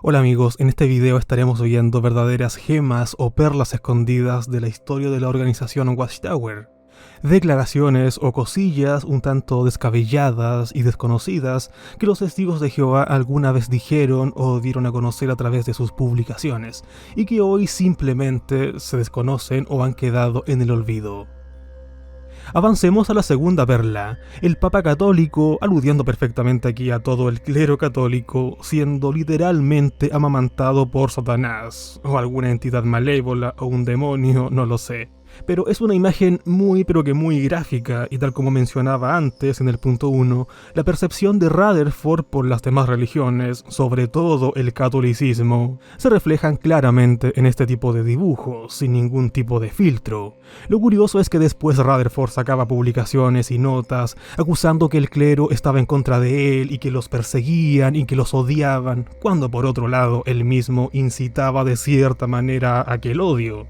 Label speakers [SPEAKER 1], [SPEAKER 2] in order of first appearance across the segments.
[SPEAKER 1] Hola amigos, en este video estaremos viendo verdaderas gemas o perlas escondidas de la historia de la organización Watchtower. Declaraciones o cosillas un tanto descabelladas y desconocidas que los testigos de Jehová alguna vez dijeron o dieron a conocer a través de sus publicaciones y que hoy simplemente se desconocen o han quedado en el olvido. Avancemos a la segunda perla, el Papa Católico, aludiendo perfectamente aquí a todo el clero católico, siendo literalmente amamantado por Satanás, o alguna entidad malévola o un demonio, no lo sé. Pero es una imagen muy gráfica y tal como mencionaba antes en el punto 1, la percepción de Rutherford por las demás religiones, sobre todo el catolicismo, se reflejan claramente en este tipo de dibujos, sin ningún tipo de filtro. Lo curioso es que después Rutherford sacaba publicaciones y notas acusando que el clero estaba en contra de él y que los perseguían y que los odiaban, cuando por otro lado él mismo incitaba de cierta manera a aquel odio.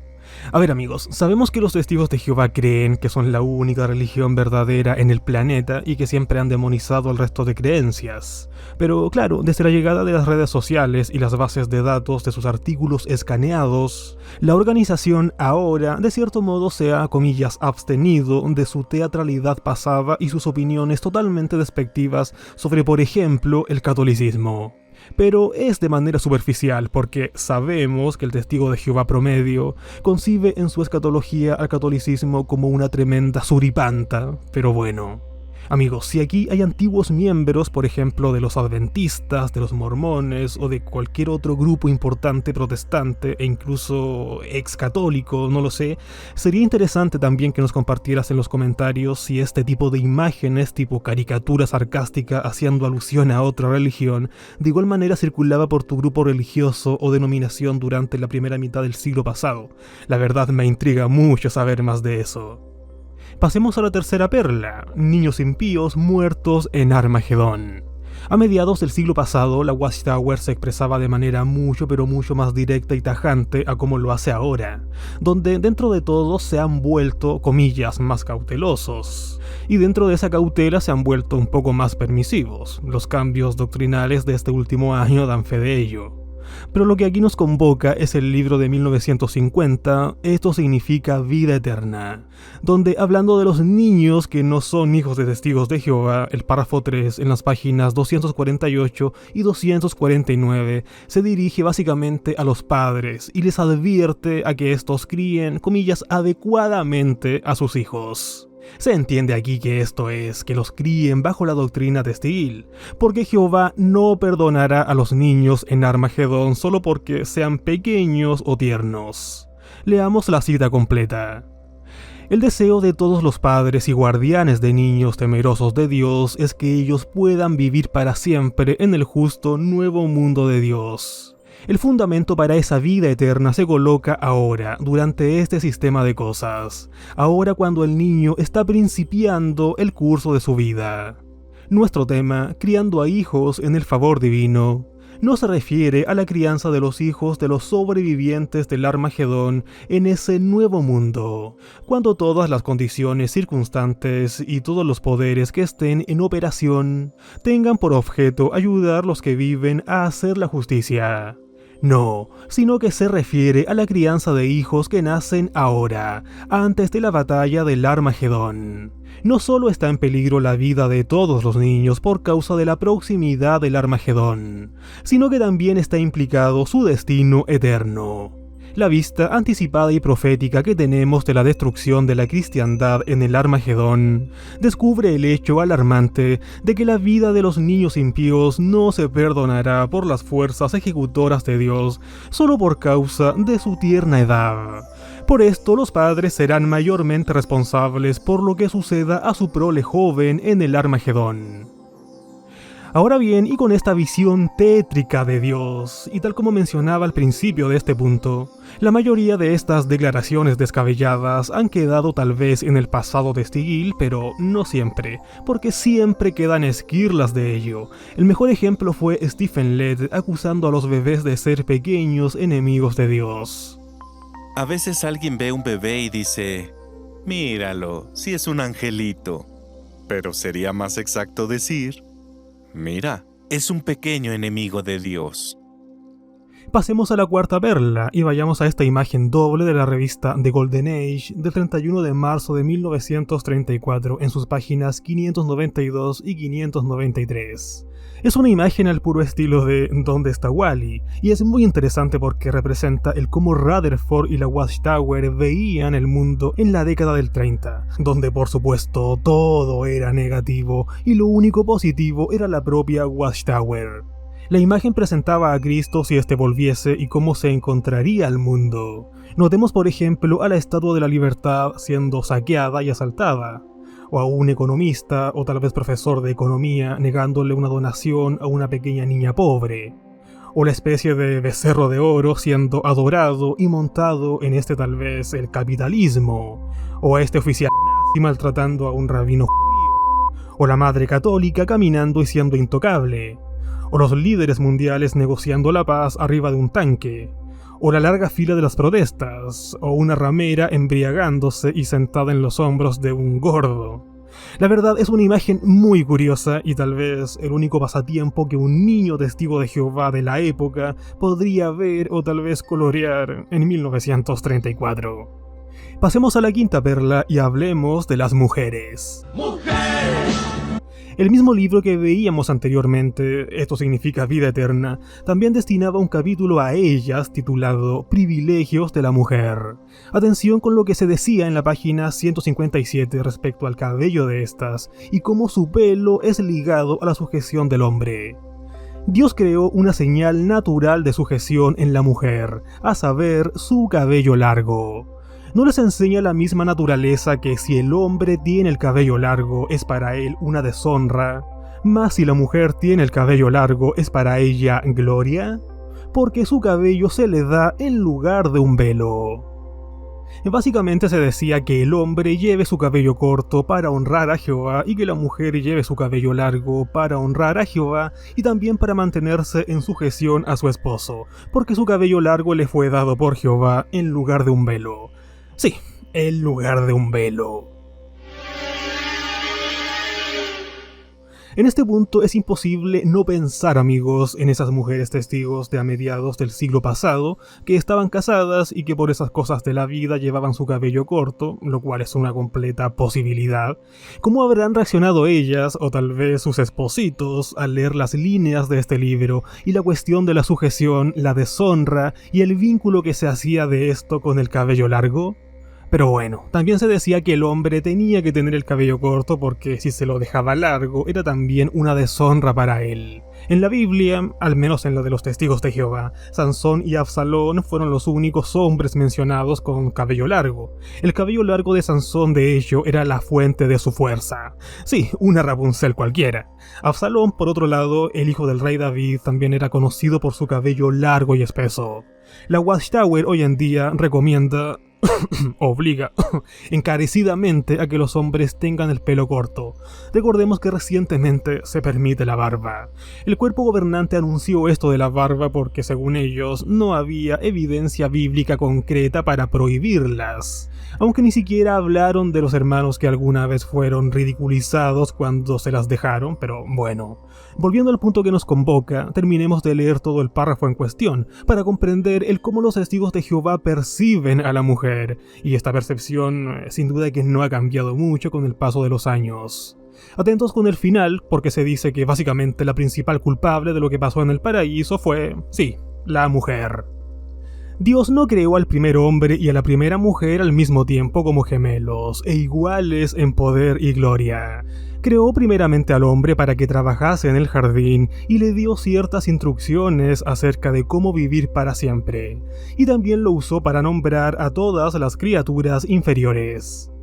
[SPEAKER 1] A ver amigos, sabemos que los testigos de Jehová creen que son la única religión verdadera en el planeta y que siempre han demonizado al resto de creencias. Pero claro, desde la llegada de las redes sociales y las bases de datos de sus artículos escaneados, la organización ahora de cierto modo se ha, comillas, abstenido de su teatralidad pasada y sus opiniones totalmente despectivas sobre, por ejemplo, el catolicismo. Pero es de manera superficial porque sabemos que el testigo de Jehová promedio concibe en su escatología al catolicismo como una tremenda suripanta, pero bueno. Amigos, si aquí hay antiguos miembros, por ejemplo, de los adventistas, de los mormones o de cualquier otro grupo importante protestante e incluso ex católico, no lo sé, sería interesante también que nos compartieras en los comentarios si este tipo de imágenes, tipo caricatura sarcástica haciendo alusión a otra religión, de igual manera circulaba por tu grupo religioso o denominación durante la primera mitad del siglo pasado. La verdad me intriga mucho saber más de eso. Pasemos a la tercera perla, niños impíos muertos en Armagedón. A mediados del siglo pasado, la Watchtower se expresaba de manera mucho más directa y tajante a como lo hace ahora, donde dentro de todo se han vuelto, comillas, más cautelosos. Y dentro de esa cautela se han vuelto un poco más permisivos. Los cambios doctrinales de este último año dan fe de ello. Pero lo que aquí nos convoca es el libro de 1950, esto significa vida eterna, donde hablando de los niños que no son hijos de testigos de Jehová, el párrafo 3 en las páginas 248 y 249 se dirige básicamente a los padres y les advierte a que estos críen, comillas, adecuadamente a sus hijos. Se entiende aquí que esto es, que los críen bajo la doctrina testigil, porque Jehová no perdonará a los niños en Armagedón solo porque sean pequeños o tiernos. Leamos la cita completa. El deseo de todos los padres y guardianes de niños temerosos de Dios es que ellos puedan vivir para siempre en el justo nuevo mundo de Dios. El fundamento para esa vida eterna se coloca ahora, durante este sistema de cosas, ahora cuando el niño está principiando el curso de su vida. Nuestro tema, criando a hijos en el favor divino, no se refiere a la crianza de los hijos de los sobrevivientes del Armagedón en ese nuevo mundo, cuando todas las condiciones circunstantes y todos los poderes que estén en operación tengan por objeto ayudar a los que viven a hacer la justicia. No, sino que se refiere a la crianza de hijos que nacen ahora, antes de la batalla del Armagedón. No solo está en peligro la vida de todos los niños por causa de la proximidad del Armagedón, sino que también está implicado su destino eterno. La vista anticipada y profética que tenemos de la destrucción de la cristiandad en el Armagedón descubre el hecho alarmante de que la vida de los niños impíos no se perdonará por las fuerzas ejecutoras de Dios solo por causa de su tierna edad. Por esto los padres serán mayormente responsables por lo que suceda a su prole joven en el Armagedón. Ahora bien, y con esta visión tétrica de Dios, y tal como mencionaba al principio de este punto, la mayoría de estas declaraciones descabelladas han quedado tal vez en el pasado testigil, pero no siempre, porque siempre quedan esquirlas de ello. El mejor ejemplo fue Stephen Led acusando a los bebés de ser pequeños enemigos de Dios.
[SPEAKER 2] A veces alguien ve un bebé y dice, míralo, si es un angelito. Pero sería más exacto decir, mira, es un pequeño enemigo de Dios.
[SPEAKER 1] Pasemos a la cuarta perla y vayamos a esta imagen doble de la revista The Golden Age del 31 de marzo de 1934 en sus páginas 592 y 593. Es una imagen al puro estilo de ¿Dónde está Wally? Y es muy interesante porque representa el cómo Rutherford y la Watchtower veían el mundo en la década del 30, donde por supuesto todo era negativo y lo único positivo era la propia Watchtower. La imagen presentaba a Cristo si éste volviese y cómo se encontraría el mundo. Notemos por ejemplo a la Estatua de la Libertad siendo saqueada y asaltada, o a un economista o tal vez profesor de economía negándole una donación a una pequeña niña pobre, o la especie de becerro de oro siendo adorado y montado en tal vez el capitalismo, o a este oficial nazi maltratando a un rabino judío, o la madre católica caminando y siendo intocable, o los líderes mundiales negociando la paz arriba de un tanque, o la larga fila de las protestas, o una ramera embriagándose y sentada en los hombros de un gordo. La verdad es una imagen muy curiosa y tal vez el único pasatiempo que un niño testigo de Jehová de la época podría ver o tal vez colorear en 1934. Pasemos a la quinta perla y hablemos de las mujeres. ¡Mujeres! El mismo libro que veíamos anteriormente, Esto significa vida eterna, también destinaba un capítulo a ellas titulado Privilegios de la mujer. Atención con lo que se decía en la página 157 respecto al cabello de estas y cómo su pelo es ligado a la sujeción del hombre. Dios creó una señal natural de sujeción en la mujer, a saber, su cabello largo. ¿No les enseña la misma naturaleza que si el hombre tiene el cabello largo es para él una deshonra, más si la mujer tiene el cabello largo es para ella gloria? Porque su cabello se le da en lugar de un velo. Básicamente se decía que el hombre lleve su cabello corto para honrar a Jehová y que la mujer lleve su cabello largo para honrar a Jehová y también para mantenerse en sujeción a su esposo, porque su cabello largo le fue dado por Jehová en lugar de un velo. Sí, en lugar de un velo. En este punto es imposible no pensar, amigos, en esas mujeres testigos de a mediados del siglo pasado que estaban casadas y que por esas cosas de la vida llevaban su cabello corto, lo cual es una completa posibilidad. ¿Cómo habrán reaccionado ellas, o tal vez sus espositos, al leer las líneas de este libro y la cuestión de la sujeción, la deshonra y el vínculo que se hacía de esto con el cabello largo? Pero bueno, también se decía que el hombre tenía que tener el cabello corto porque si se lo dejaba largo era también una deshonra para él. En la Biblia, al menos en la de los testigos de Jehová, Sansón y Absalón fueron los únicos hombres mencionados con cabello largo. El cabello largo de Sansón, de hecho, era la fuente de su fuerza. Sí, una Rapunzel cualquiera. Absalón, por otro lado, el hijo del rey David, también era conocido por su cabello largo y espeso. La Watchtower hoy en día recomienda obliga encarecidamente a que los hombres tengan el pelo corto. Recordemos que recientemente se permite la barba. El cuerpo gobernante anunció esto de la barba porque, según ellos, no había evidencia bíblica concreta para prohibirlas. Aunque ni siquiera hablaron de los hermanos que alguna vez fueron ridiculizados cuando se las dejaron, pero bueno. Volviendo al punto que nos convoca, terminemos de leer todo el párrafo en cuestión, para comprender el cómo los testigos de Jehová perciben a la mujer, y esta percepción sin duda que no ha cambiado mucho con el paso de los años. Atentos con el final, porque se dice que básicamente la principal culpable de lo que pasó en el paraíso fue, sí, la mujer. Dios no creó al primer hombre y a la primera mujer al mismo tiempo como gemelos e iguales en poder y gloria. Creó primeramente al hombre para que trabajase en el jardín y le dio ciertas instrucciones acerca de cómo vivir para siempre, y también lo usó para nombrar a todas las criaturas inferiores.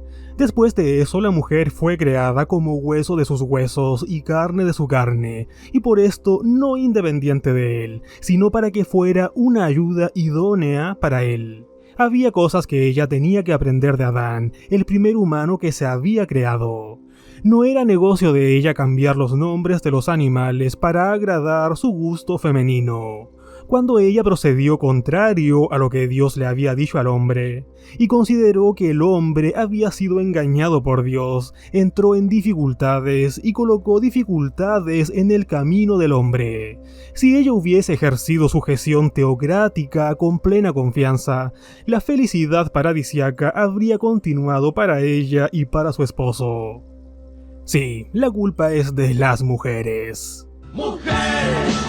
[SPEAKER 1] Después de eso, la mujer fue creada como hueso de sus huesos y carne de su carne, y por esto no independiente de él, sino para que fuera una ayuda idónea para él. Había cosas que ella tenía que aprender de Adán, el primer humano que se había creado. No era negocio de ella cambiar los nombres de los animales para agradar su gusto femenino. cuando ella procedió contrario a lo que Dios le había dicho al hombre, y consideró que el hombre había sido engañado por Dios, entró en dificultades y colocó dificultades en el camino del hombre. Si ella hubiese ejercido su gestión teocrática con plena confianza, la felicidad paradisiaca habría continuado para ella y para su esposo. Sí, la culpa es de las mujeres. ¡Mujeres!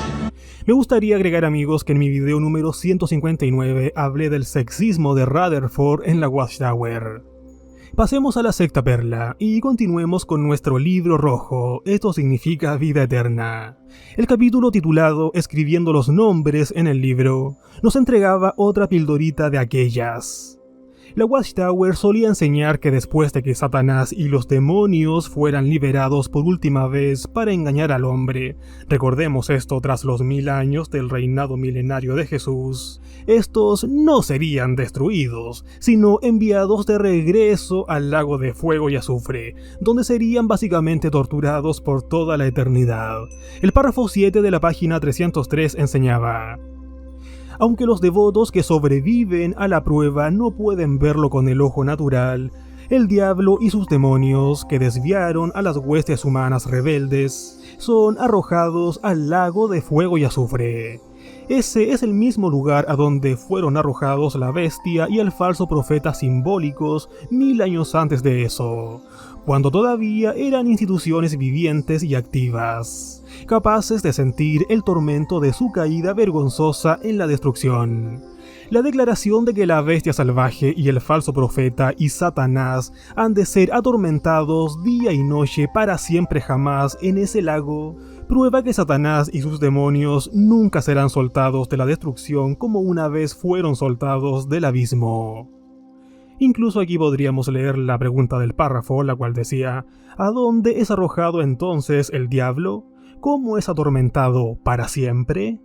[SPEAKER 1] Me gustaría agregar, amigos, que en mi video número 159 hablé del sexismo de Rutherford en la Watchtower. Pasemos a la sexta perla y continuemos con nuestro libro rojo. Esto significa vida eterna. El capítulo titulado Escribiendo los nombres en el libro nos entregaba otra pildorita de aquellas. La Watchtower solía enseñar que después de que Satanás y los demonios fueran liberados por última vez para engañar al hombre, recordemos esto tras los 1000 años del reinado milenario de Jesús, estos no serían destruidos, sino enviados de regreso al lago de fuego y azufre, donde serían básicamente torturados por toda la eternidad. El párrafo 7 de la página 303 enseñaba: aunque los devotos que sobreviven a la prueba no pueden verlo con el ojo natural, el diablo y sus demonios, que desviaron a las huestes humanas rebeldes, son arrojados al lago de fuego y azufre. Ese es el mismo lugar a donde fueron arrojados la bestia y el falso profeta simbólicos 1000 años antes de eso, cuando todavía eran instituciones vivientes y activas, capaces de sentir el tormento de su caída vergonzosa en la destrucción. La declaración de que la bestia salvaje y el falso profeta y Satanás han de ser atormentados día y noche para siempre jamás en ese lago, prueba que Satanás y sus demonios nunca serán soltados de la destrucción como una vez fueron soltados del abismo. Incluso aquí podríamos leer la pregunta del párrafo, la cual decía: ¿a dónde es arrojado entonces el diablo? ¿Cómo es atormentado para siempre?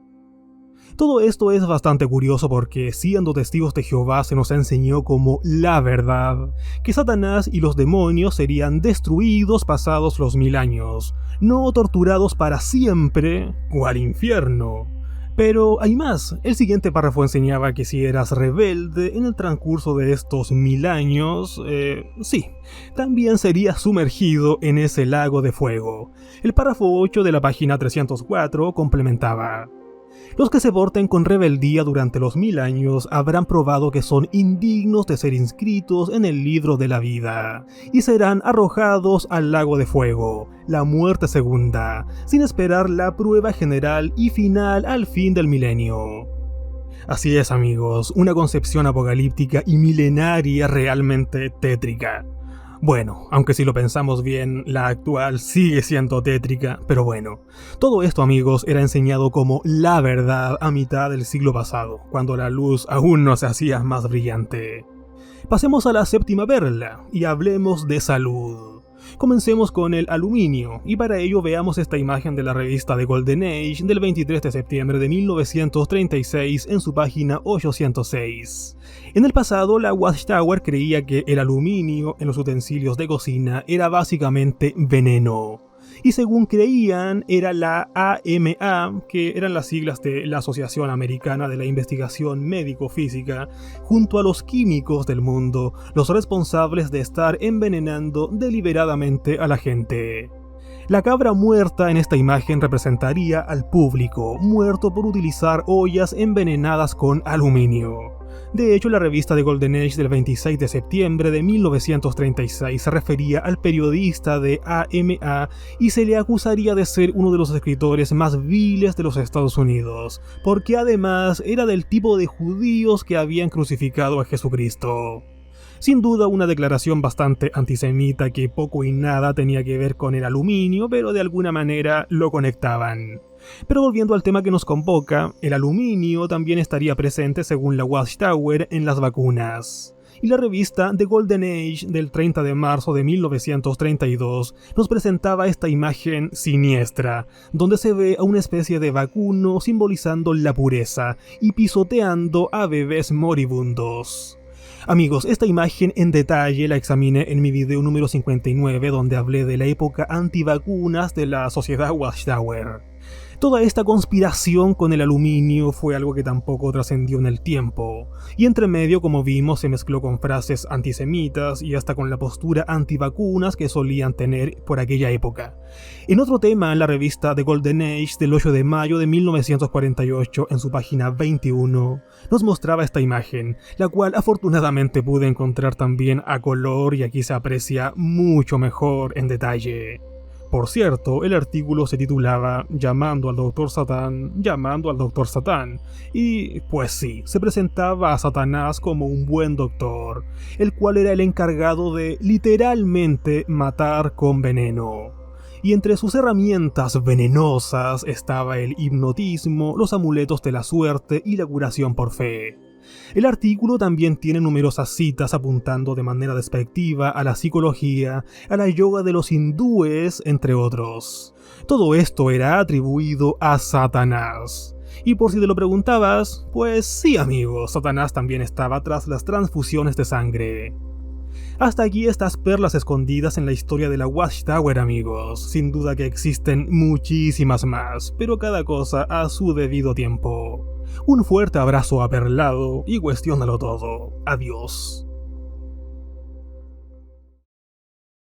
[SPEAKER 1] Todo esto es bastante curioso porque, siendo testigos de Jehová, se nos enseñó como la verdad, que Satanás y los demonios serían destruidos pasados los 1000 años, no torturados para siempre, cual infierno. Pero hay más. El siguiente párrafo enseñaba que si eras rebelde en el transcurso de estos 1000 años, sí, también serías sumergido en ese lago de fuego. El párrafo 8 de la página 304 complementaba: los que se porten con rebeldía durante los 1000 años habrán probado que son indignos de ser inscritos en el libro de la vida, y serán arrojados al lago de fuego, la muerte segunda, sin esperar la prueba general y final al fin del milenio. Así es, amigos, una concepción apocalíptica y milenaria realmente tétrica. Bueno, aunque si lo pensamos bien, la actual sigue siendo tétrica, pero bueno. Todo esto, amigos, era enseñado como la verdad a mitad del siglo pasado, cuando la luz aún no se hacía más brillante. Pasemos a la séptima perla, y hablemos de salud. Comencemos con el aluminio, y para ello veamos esta imagen de la revista The Golden Age del 23 de septiembre de 1936 en su página 806. En el pasado, la Watchtower creía que el aluminio en los utensilios de cocina era básicamente veneno. Y según creían, era la AMA, que eran las siglas de la Asociación Americana de la Investigación Médico-Física, junto a los químicos del mundo, los responsables de estar envenenando deliberadamente a la gente. La cabra muerta en esta imagen representaría al público, muerto por utilizar ollas envenenadas con aluminio. De hecho, la revista The Golden Age del 26 de septiembre de 1936 se refería al periodista de AMA y se le acusaría de ser uno de los escritores más viles de los Estados Unidos, porque además era del tipo de judíos que habían crucificado a Jesucristo. Sin duda una declaración bastante antisemita que poco y nada tenía que ver con el aluminio, pero de alguna manera lo conectaban. Pero volviendo al tema que nos convoca, el aluminio también estaría presente según la Watchtower en las vacunas. Y la revista The Golden Age del 30 de marzo de 1932 nos presentaba esta imagen siniestra, donde se ve a una especie de vacuno simbolizando la pureza y pisoteando a bebés moribundos. Amigos, esta imagen en detalle la examiné en mi video número 59, donde hablé de la época antivacunas de la sociedad Watchtower. Toda esta conspiración con el aluminio fue algo que tampoco trascendió en el tiempo, y entre medio, como vimos, se mezcló con frases antisemitas y hasta con la postura antivacunas que solían tener por aquella época. En otro tema, la revista The Golden Age del 8 de mayo de 1948, en su página 21, nos mostraba esta imagen, la cual afortunadamente pude encontrar también a color y aquí se aprecia mucho mejor en detalle. Por cierto, el artículo se titulaba Llamando al Dr. Satán, llamando al Dr. Satán, y pues sí, se presentaba a Satanás como un buen doctor, el cual era el encargado de literalmente matar con veneno. Y entre sus herramientas venenosas estaba el hipnotismo, los amuletos de la suerte y la curación por fe. El artículo también tiene numerosas citas apuntando de manera despectiva a la psicología, a la yoga de los hindúes, entre otros. Todo esto era atribuido a Satanás. Y por si te lo preguntabas, pues sí amigos, Satanás también estaba tras las transfusiones de sangre. Hasta aquí estas perlas escondidas en la historia de la Watchtower, amigos. Sin duda que existen muchísimas más, pero cada cosa a su debido tiempo. Un fuerte abrazo aperlado y cuestiónalo todo. Adiós.